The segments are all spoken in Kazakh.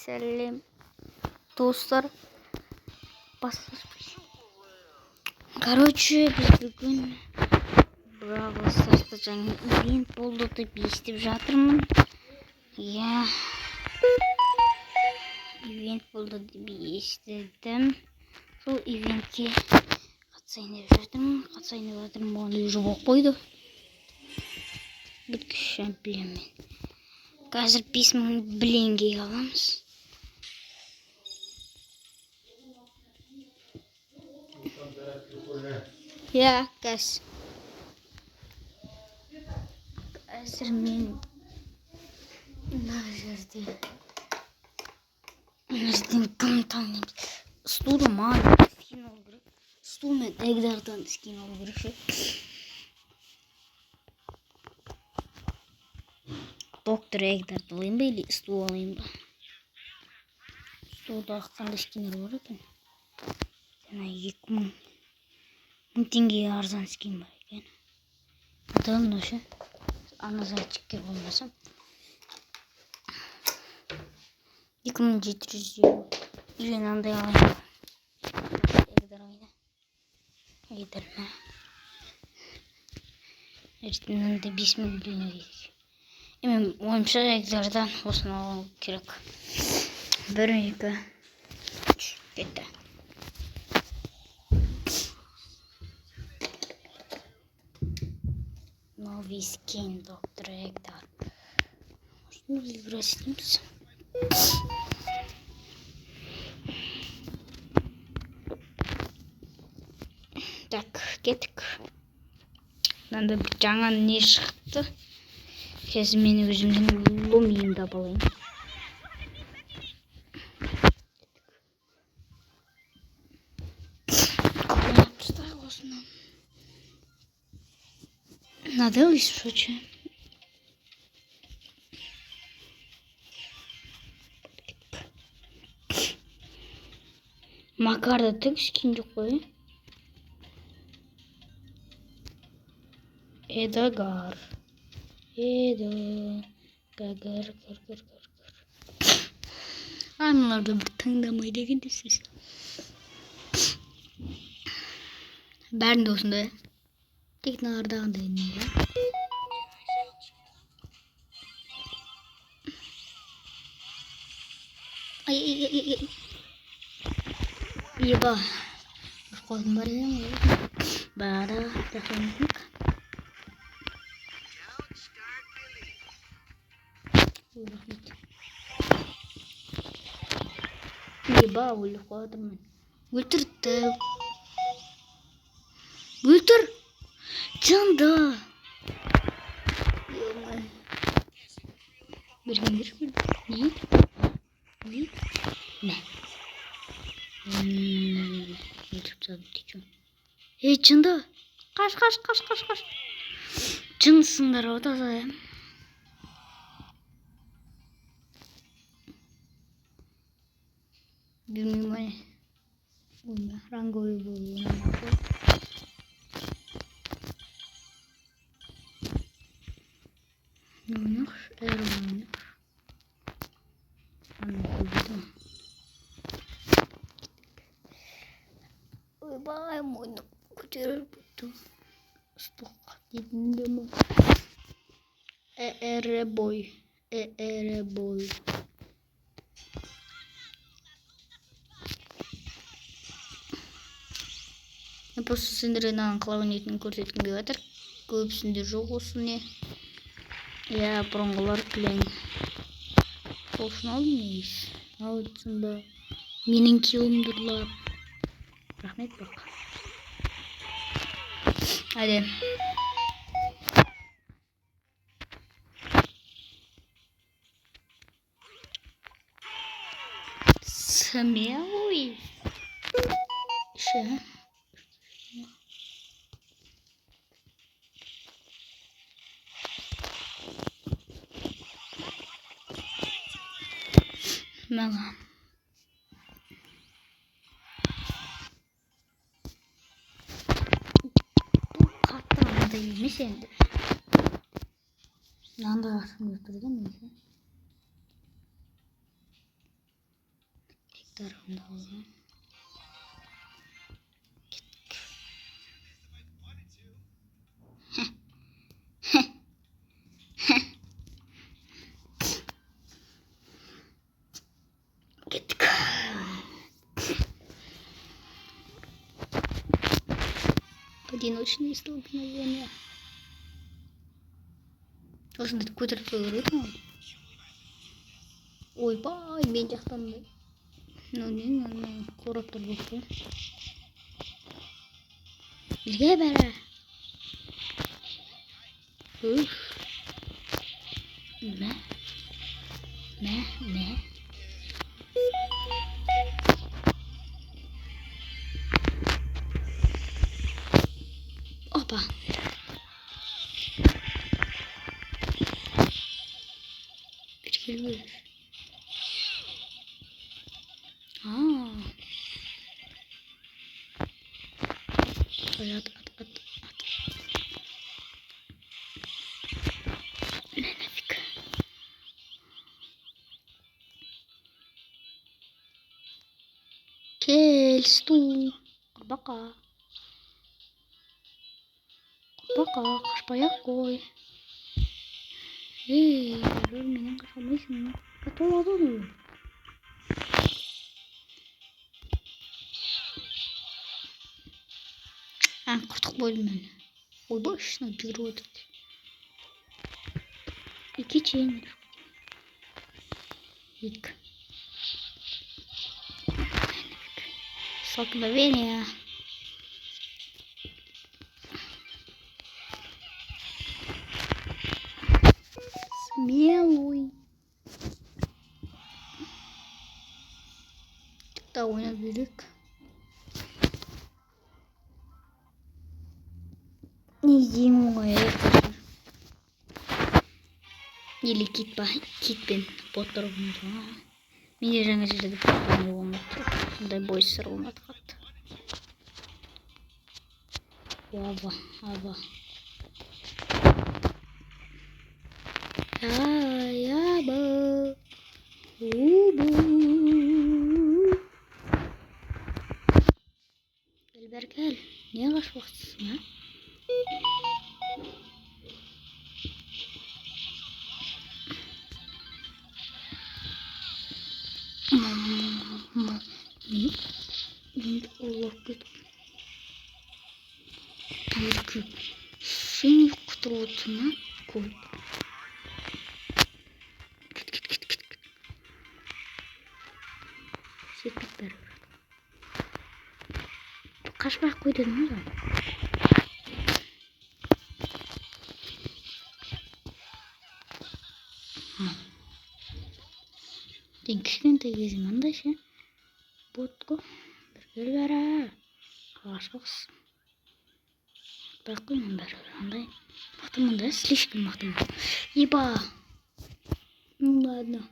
Сәлем достар. Короче, біз бүгін Бравл Старста жаңа ивент болды деп естіп жатырмын. Я ивент болды деп естідім. Сол ивентке қатысайын деп жатырмын. Оған уже болып қойды. Бүткіш білемін. Қазір 5000 блинге аламыз. Я қазір мен мына жерде кім танымайды. Стулды маған скин алу керек. Стул мен Эгдардан скин алу керек ше. Доктор Эгдарды алайын ба или стул алайын ба? Стулдағы қандай скинер бар екен? Жаңа 2000 теңгеге арзан скин бар екен. Давно ше. Ана зайчикке болмасам 2700 евро. Или андай алайын. Эгдар ойна. Эгдар ма? Ертеңінде 5000 блин керек. Мен ойымша Эгдардан осыны алу керек. 1, 2, 3 кетті. Новый скин доктор Эгдар. Можно играть с ним? Так, кеттік. Мынандай бір жаңа не шықты. Қазір мен өзімнің ломиімді алайын. Надо высушить. Макарда тік скин жоқ қой. Эдгар. Гагар. Аналарды бір таңдамай деген десіз. Бәрінде осындай. Тек нағардағындай не бар. Ай. Еба. Бір қолым бар едім. Бара. Тәхемдік. Еба, өлі қойдырмын. Өлтірді. Өлтір! Жанда! Бергендер ме? Не? Өлтіріп тастадым, течем. Жында! Қаш. Жындысыңдар ау таза. Білмеймін. Ойма, ранговый болуына мақұл. Ойнақ, ойнақ. Аны көбедім. Ойбай, мойны көтеріп бұтты. Ұстық дедінде ма? Эребой. Мен просто сендерден аңқылау ниетін көрсеткім келіп жатыр. Көбісінде жоқ осы не. Я бұрынғылар кілең. Солшын алдым нейіс. Аудысында. Менің килым дұрлап. Рахмет бақ. Әде. Смелый. Ше. Маған. Бұл қатты андай емес енді. Мынандай ашым өлтірді ме? тарafından. Gittik. Одиночные столкновения. Должен быть какой-то ритм. Ой, бай, мен жақтан. Ну, не, коротко болды. Бізге бәрі. Уф. Мә. Опа. Bir geliyor. Aa. At. Ne nefik. Келсту. Бака. Қашпай ақ қой. Ей, менен қашалмайсың. Қатоладың. Құртық болдым мен. Ойбай, шына жүгіріп отырды. Екі чейін. Екі. Столкновение. Смелый. Довольно велик. Не зимой. Или китпен потырғым да. Менде жаңа жерде потырғым болмады. Сондай бой сырылмады қатты. Аба. Аба. Убу. Гел. Не қаш уақытсың, а? Енді олап кетіп. Түркі. Сен құтырып отырсың, а? Көл. Кет. Сетпек бәрі. Қашпай қой дедің ба? Сен кішкентай кезің андай ше. Ботқо. Бір кел бәрі. Қашпақсың. Бірақ қоймын бәрі. Андай. Мақтымын да, слишком мақтымын. Еба. Ну ладно.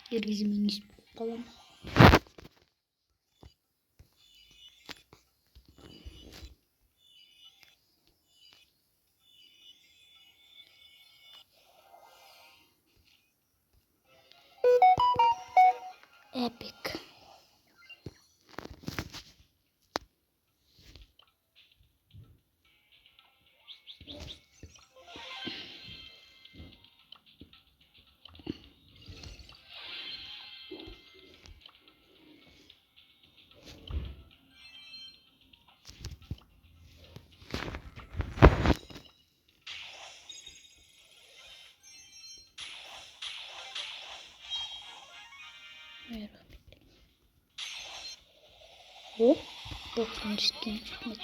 Ергізімен не споқ қалам. Epic. О, боксерский меч.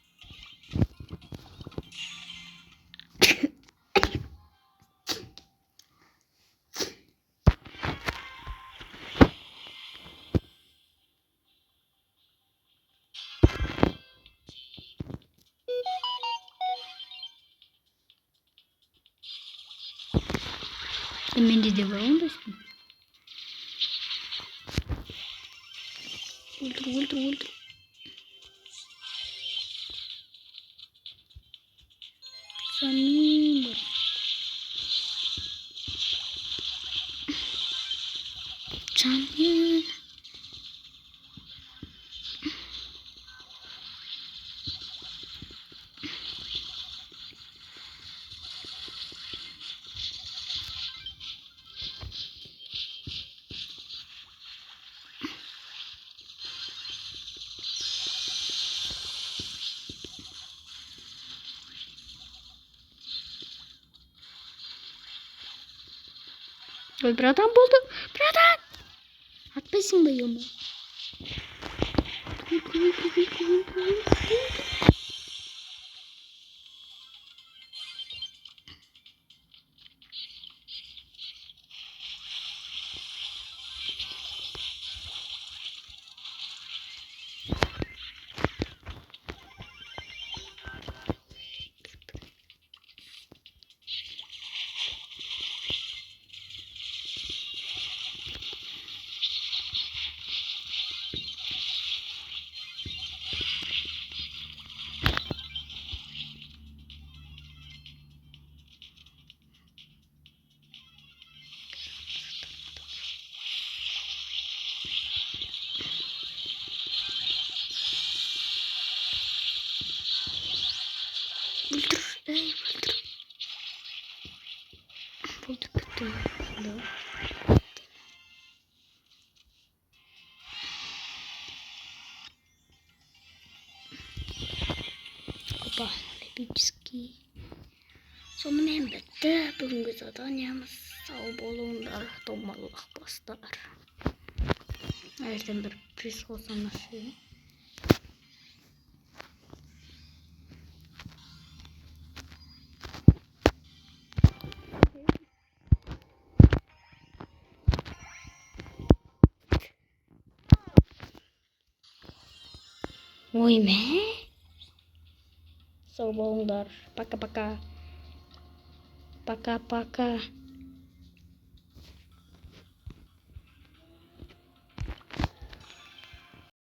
Менде de var onda işte. Ultra. Samim var. Canım. Ой, братан buldu. Bratан! Atmasın bayımı. Bulduk kötü. Опа, эпический. Сонымен бітті. Бүгінгі заданиямыз сау болыңдар, томалақ бастар. Ертең бір приз қосам машина. Ой ме? Сау болыңдар. Пока-пока. Пока-пока.